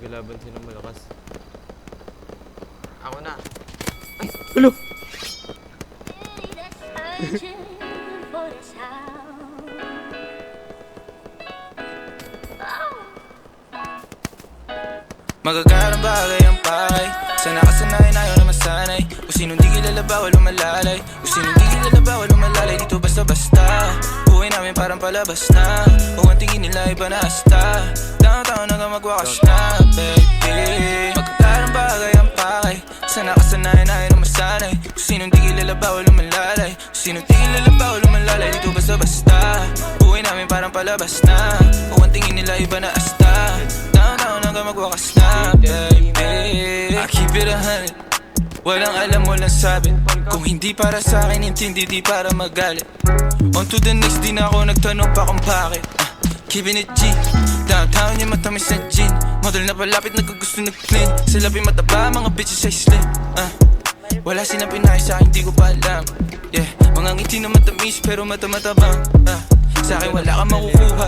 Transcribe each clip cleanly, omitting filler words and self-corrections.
Galaban sinong malakas. Ako na. Ulo! Magagarang bagay ang pakay. Sana kasanayan ayaw na masanay. Kung sinong di kilala bawal umalalay. Kung sinong di kilala bawal umalalay. Dito basta-basta buhay namin parang palabas na. Kung ang tingin nila iba na hasta. Downtown hanggang magwakas na, baby. Magagarang bagay ang pakay. Sana kasanayan ayaw na masanay. Kung sinong di kilala bawal umalalay. Kung sinong di kilala bawal umalalay. Dito basta-basta buhay namin parang palabas na. Kung ang tingin nila iba na hasta. Downtown hanggang magwakas na, baby. I keep it 100. Walang alam, walang sabi. Kung hindi para sa akin, intindi, di para magalit. On to the next, di na ako nagtanong pa kung bakit. Keeping it G. Downtown yung matamis na gin. Model na palapit, naggugusto nag-clean. Sa labi mataba, mga bitches ay slim. Wala silang pinay sa akin, di ko pa alam. Yeah, mga ngiti na matamis, pero mata-matabang. Sa akin wala kang makukuha.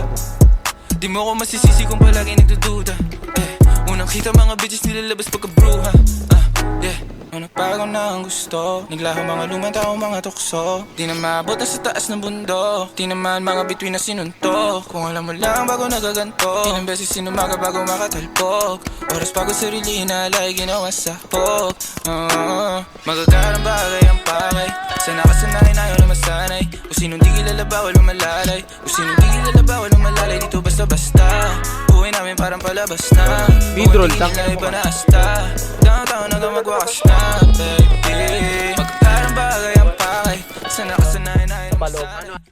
Di mo ako masisisi kung palagi nagdududa. Unang kita mga bitches nilalabas pagkabruha. Yeah, nung nagbago na ang gusto. Naglaho mga lumang tao, mga tukso. Di na maabot na sa taas ng bundok. Di naman mga bituin na sinuntok. Kung alam mo lang bago nagaganto. Ilang beses sinumaga bago makatalpok. Oras bago sarili inalay, ginawa sa hok. Magagarang bagay ang pakay. Sana kasanayan ayaw na masanay. Kung sinong di kilala bawal umalalay. Kung sinong di kilala bawal umalalay. Dito basta-basta buhay namin parang palabas na. Bidrol tak. Iba na hasta. Downtown hanggang magwakas na, baby. Magagarang bagay ang pakay. Sana kasanayan ayaw na masanay.